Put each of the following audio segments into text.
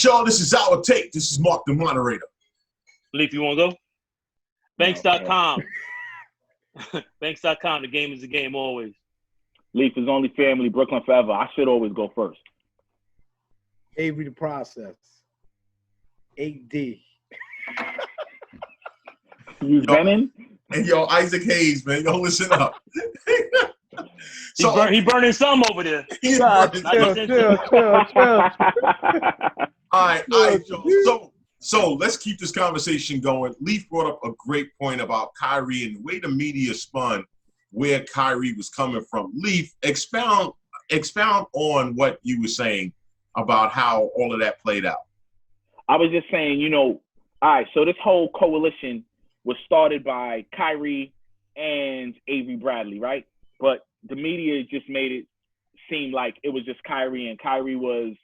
Y'all, this is our take. This is Mark, the moderator. Leaf, you want to go? Banks.com. Banks.com. The game is the game always. Leaf is only family. Brooklyn forever. I should always go first. Avery the process. 8D. You Benin? And yo, Isaac Hayes, man. Yo, listen up. So, he burning some over there. Chill. All right, so let's keep this conversation going. Leaf brought up a great point about Kyrie and the way the media spun where Kyrie was coming from. Leaf, expound on what you were saying about how all of that played out. I was just saying, all right, so this whole coalition was started by Kyrie and Avery Bradley, right? But the media just made it seem like it was just Kyrie, and Kyrie was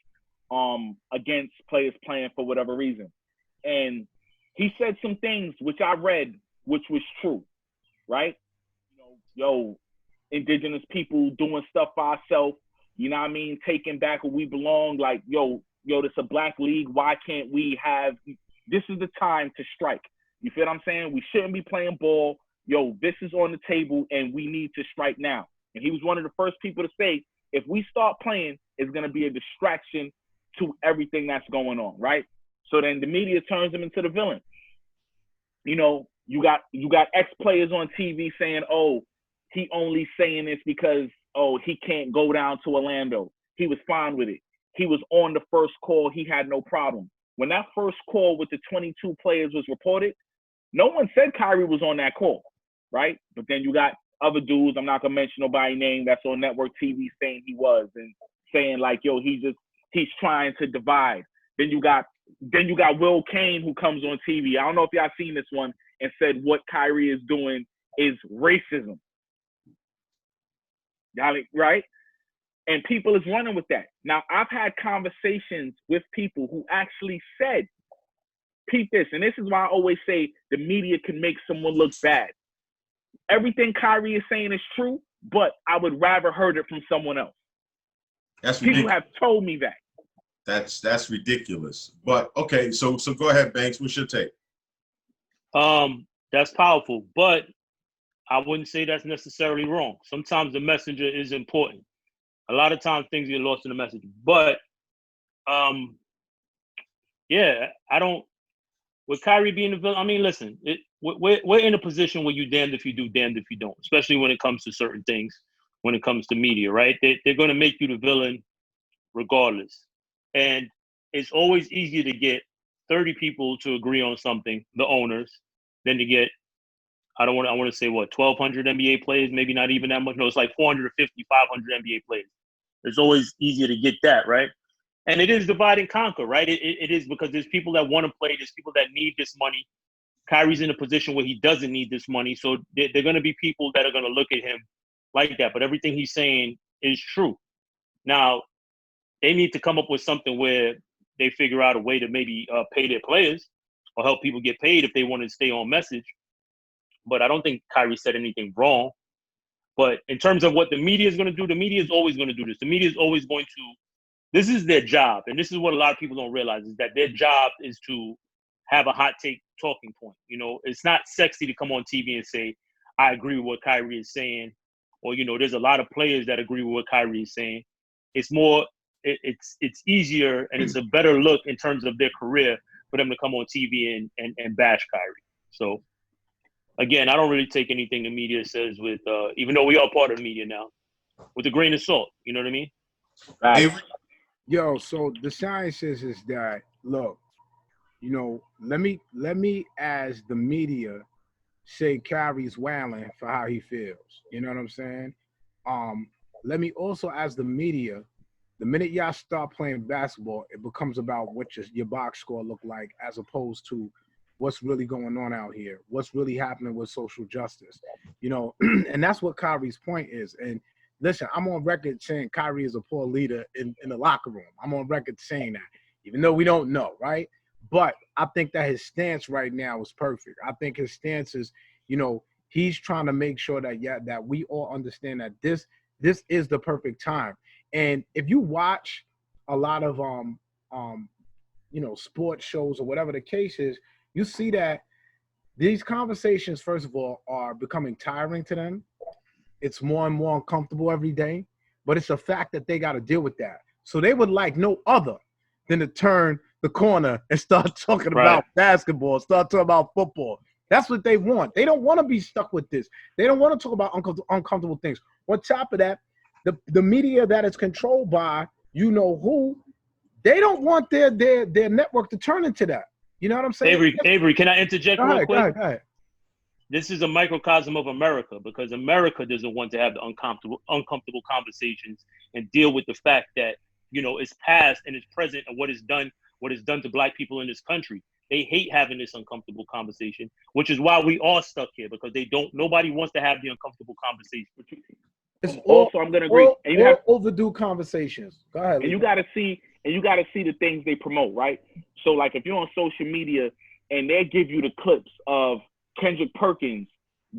against players playing for whatever reason. And he said some things which I read, which was true, right? Indigenous people doing stuff for ourselves, you know what I mean? Taking back where we belong, like, this a black league. Why can't we have, this is the time to strike. You feel what I'm saying? We shouldn't be playing ball. This is on the table and we need to strike now. And he was one of the first people to say, if we start playing, it's going to be a distraction to everything that's going on, right? So then the media turns him into the villain. You got ex-players on TV saying, oh, he only saying this because, oh, he can't go down to Orlando. He was fine with it. He was on the first call. He had no problem. When that first call with the 22 players was reported, no one said Kyrie was on that call, right? But then you got other dudes, I'm not going to mention nobody's name, that's on network TV saying he was and saying like, he's trying to divide. Then you got Will Kane who comes on TV. I don't know if y'all seen this one and said what Kyrie is doing is racism. Right? And people is running with that. Now, I've had conversations with people who actually said, peep this, and this is why I always say the media can make someone look bad. Everything Kyrie is saying is true, but I would rather heard it from someone else. That's people ridiculous. have told me that. That's ridiculous. But okay, so go ahead, Banks. What's your take? That's powerful, but I wouldn't say that's necessarily wrong. Sometimes the messenger is important. A lot of times things get lost in the message. But with Kyrie being the villain, I mean, listen, we're in a position where you damned if you do, damned if you don't, especially when it comes to certain things, when it comes to media, right? They're going to make you the villain regardless. And it's always easier to get 30 people to agree on something, the owners, than to get, I want to say 1,200 NBA players, maybe not even that much. No, it's like 450, 500 NBA players. It's always easier to get that, right? And it is divide and conquer, right? It is, because there's people that want to play, there's people that need this money. Kyrie's in a position where he doesn't need this money. So they're going to be people that are going to look at him like that. But everything he's saying is true. Now, they need to come up with something where they figure out a way to maybe pay their players or help people get paid if they want to stay on message. But I don't think Kyrie said anything wrong. But in terms of what the media is going to do, the media is always going to do this. The media is always going to, this is their job. And this is what a lot of people don't realize, is that their job is to have a hot take talking point. It's not sexy to come on TV and say, I agree with what Kyrie is saying. Or, there's a lot of players that agree with what Kyrie is saying. It's more, it's easier and it's a better look in terms of their career for them to come on TV and bash Kyrie. So, again, I don't really take anything the media says with, even though we are part of the media now, with a grain of salt. You know what I mean? Right. Yo, so the science is that, look, let me as the media say Kyrie's wailing for how he feels. You know what I'm saying? Let me also, as the media, The minute y'all start playing basketball, it becomes about what your box score look like, as opposed to what's really going on out here, what's really happening with social justice, you know. And that's what Kyrie's point is. And listen, I'm on record saying Kyrie is a poor leader in the locker room. I'm on record saying that, even though we don't know, right? But I think that his stance right now is perfect. I think his stance is, you know, he's trying to make sure that that we all understand that this is the perfect time. And if you watch a lot of you know, sports shows or whatever the case is, you see that these conversations, first of all, are becoming tiring to them. It's more and more uncomfortable every day, but it's a fact that they got to deal with that. So they would like no other than to turn the corner and start talking about basketball, start talking about football. That's what they want. They don't want to be stuck with this. They don't want to talk about uncomfortable things. On top of that, the media that is controlled by you know who, they don't want their network to turn into that. You know what I'm saying? Avery, can I interject real quick? Go ahead. This is a microcosm of America, because America doesn't want to have the uncomfortable conversations and deal with the fact that, you know, it's past and it's present and what is done to Black people in this country. They hate having this uncomfortable conversation, which is why we are stuck here, because nobody wants to have the uncomfortable conversation. It's also, I'm gonna agree. And you have overdue conversations. Go ahead. And you gotta see the things they promote, right? So, like, if you're on social media and they give you the clips of Kendrick Perkins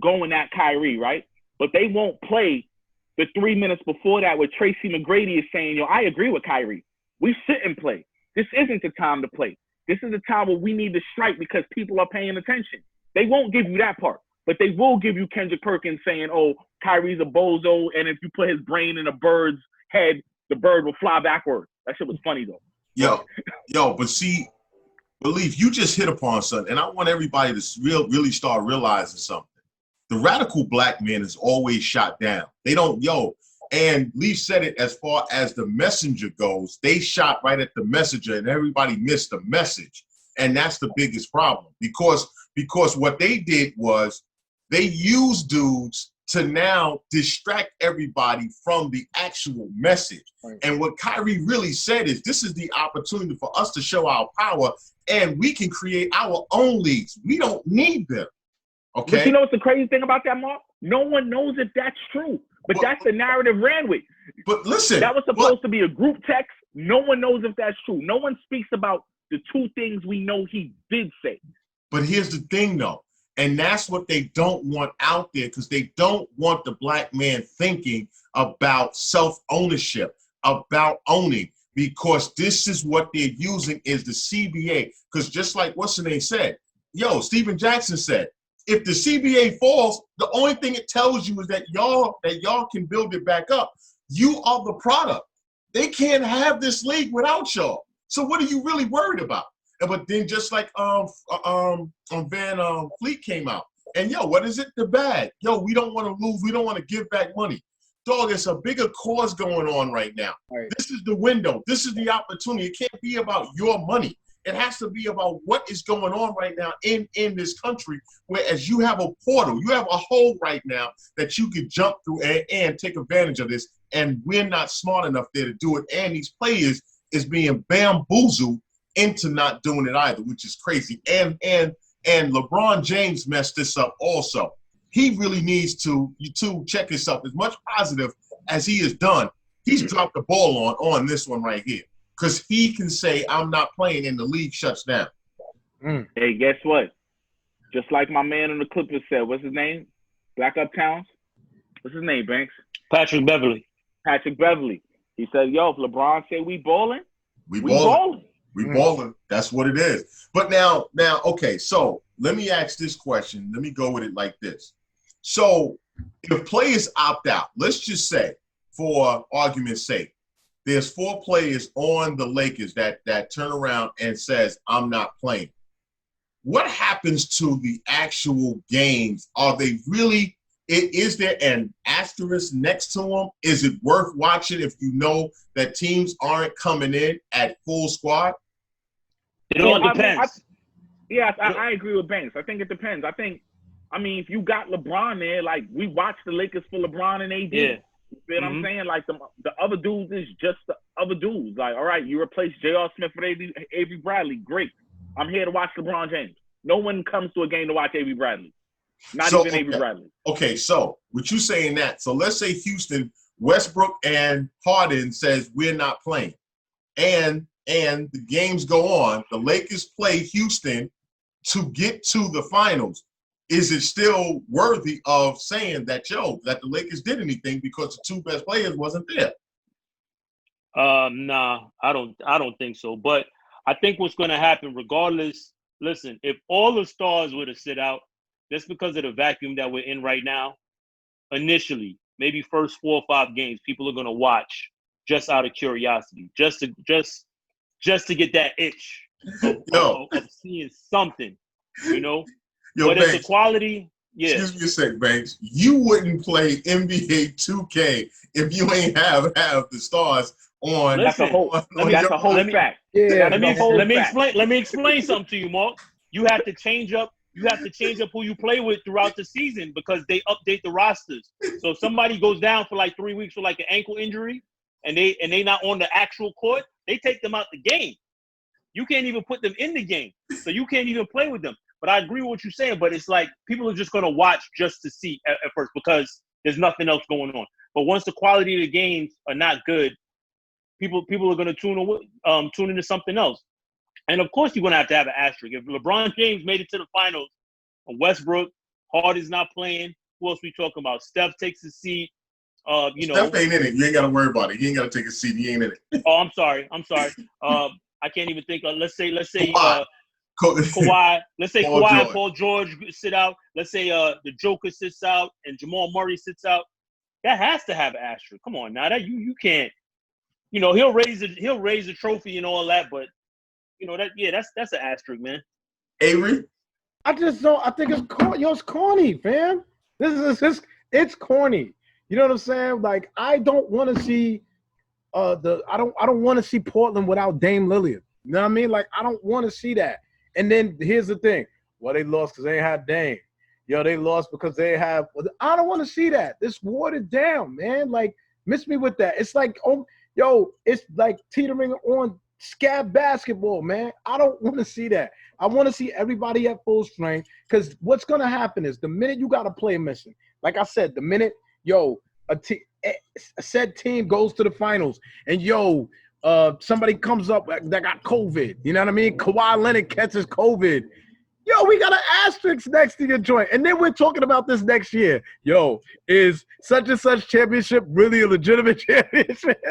going at Kyrie, right? But they won't play the 3 minutes before that where Tracy McGrady is saying, yo, I agree with Kyrie. We shouldn't play. This isn't the time to play. This is the time where we need to strike because people are paying attention. They won't give you that part, but they will give you Kendrick Perkins saying, oh, Kyrie's a bozo, and if you put his brain in a bird's head, the bird will fly backwards. That shit was funny, though. Yo, but see, Believe, you just hit upon something, and I want everybody to really start realizing something. The radical Black man is always shot down. They don't, and Leaf said it, as far as the messenger goes, they shot right at the messenger and everybody missed the message. And that's the biggest problem, because what they did was they used dudes to now distract everybody from the actual message. Right. And what Kyrie really said is, this is the opportunity for us to show our power, and we can create our own leagues. We don't need them. Okay. But you know what's the crazy thing about that, Mark? No one knows if that's true. But that's the narrative ran with. But listen, that was supposed to be a group text. No one knows if that's true. No one speaks about the two things we know he did say. But here's the thing, though. And that's what they don't want out there, because they don't want the Black man thinking about self-ownership, about owning, because this is what they're using is the CBA. Because just like what's the name said, Stephen Jackson said, if the CBA falls, the only thing it tells you is that y'all can build it back up. You are the product. They can't have this league without y'all. So what are you really worried about? But then just like Van Fleet came out, and what is it? The bag. We don't want to lose. We don't want to give back money. Dog, it's a bigger cause going on right now. Right. This is the window. This is the opportunity. It can't be about your money. It has to be about what is going on right now in this country, whereas you have a portal, you have a hole right now that you could jump through and take advantage of this, and we're not smart enough there to do it, and these players is being bamboozled into not doing it either, which is crazy. And LeBron James messed this up also. He really needs to check himself. As much positive as he has done, he's dropped the ball on this one right here. Because he can say, I'm not playing, and the league shuts down. Hey, guess what? Just like my man on the Clippers said, what's his name? Black Uptowns? What's his name, Banks? Patrick Beverly. He said, if LeBron say we balling, we balling. We balling. That's what it is. But now, okay, so let me ask this question. Let me go with it like this. So if players opt out, let's just say, for argument's sake, there's 4 players on the Lakers that turn around and says, I'm not playing. What happens to the actual games? Are they really, is there an asterisk next to them? Is it worth watching if you know that teams aren't coming in at full squad? It all depends. I agree with Banks. I think it depends. I mean, if you got LeBron there, like we watched the Lakers for LeBron and AD. Yeah. You feel what I'm saying? Like, the other dudes is just the other dudes. Like, all right, you replace J.R. Smith with Avery Bradley. Great. I'm here to watch LeBron James. No one comes to a game to watch Avery Bradley. Not even Avery Bradley. Okay, so with you saying that, so let's say Houston, Westbrook and Harden says we're not playing. And the games go on. The Lakers play Houston to get to the finals. Is it still worthy of saying that, that the Lakers did anything because the two best players wasn't there? Nah, I don't think so. But I think what's going to happen, regardless, listen, if all the stars were to sit out, just because of the vacuum that we're in right now, initially, maybe first 4 or 5 games, people are going to watch just out of curiosity, just to get that itch of seeing something, you know. But Banks, if the quality, excuse me a sec, Banks. You wouldn't play NBA 2K if you ain't have the stars on. Listen, that's a whole fact. Yeah, let me explain something to you, Mark. You have to change up who you play with throughout the season because they update the rosters. So if somebody goes down for like 3 weeks with like an ankle injury and they not on the actual court, they take them out the game. You can't even put them in the game. So you can't even play with them. But I agree with what you're saying, but it's like people are just going to watch just to see at first because there's nothing else going on. But once the quality of the games are not good, people are going to tune into something else. And of course, you're going to have an asterisk. If LeBron James made it to the finals, and Westbrook, Harden's not playing, who else we talking about? Steph takes his seat. Steph ain't in it. You ain't got to worry about it. He ain't got to take a seat. He ain't in it. Oh, I'm sorry. I can't even think of. Let's say. Kawhi. Let's say Kawhi and Paul George sit out. Let's say the Joker sits out and Jamal Murray sits out. That has to have an asterisk. Come on, now that you can't. You know, he'll raise the trophy and all that, but you know that's an asterisk, man. Avery, I just don't. I think it's corny. It's corny, fam. It's corny. You know what I'm saying? Like, I don't want to see I don't want to see Portland without Dame Lillard. You know what I mean? Like, I don't want to see that. And then here's the thing. Well, they lost because they ain't had Dame. They lost because they have – I don't want to see that. It's watered down, man. Like, miss me with that. It's like, it's like teetering on scab basketball, man. I don't want to see that. I want to see everybody at full strength because what's going to happen is the minute you got a player missing, like I said, the minute, a said team goes to the finals and, somebody comes up that got COVID. You know what I mean? Kawhi Leonard catches COVID. We got an asterisk next to your joint. And then we're talking about this next year. Is such and such championship really a legitimate championship?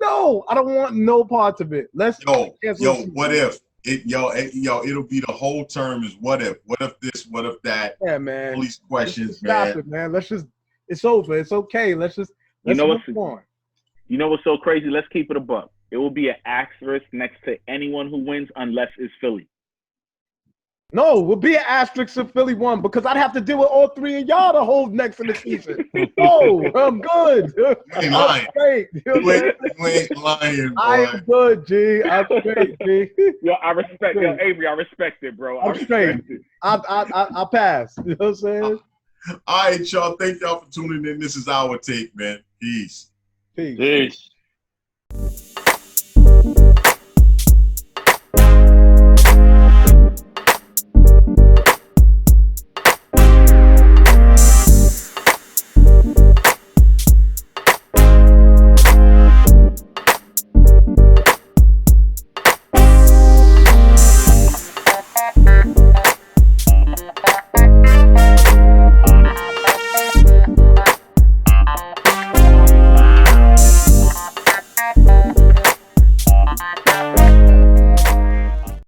No, I don't want no part of it. What if? It'll be the whole term is what if? What if this? What if that? Yeah, man. All these questions, Stop it, man. It's over. It's okay. Let's move on. You know what's so crazy? Let's keep it a buck. It will be an asterisk next to anyone who wins unless it's Philly. No, we'll be an asterisk if Philly won because I'd have to deal with all three of y'all the whole next in the season. I'm good. You ain't lying. You ain't lying, boy. I am good, G. I'm straight, G. I respect Avery. I respect it, bro. I'm straight. I'll pass. You know what I'm saying? All right, y'all. Thank y'all for tuning in. This is our take, man. Peace. Peace.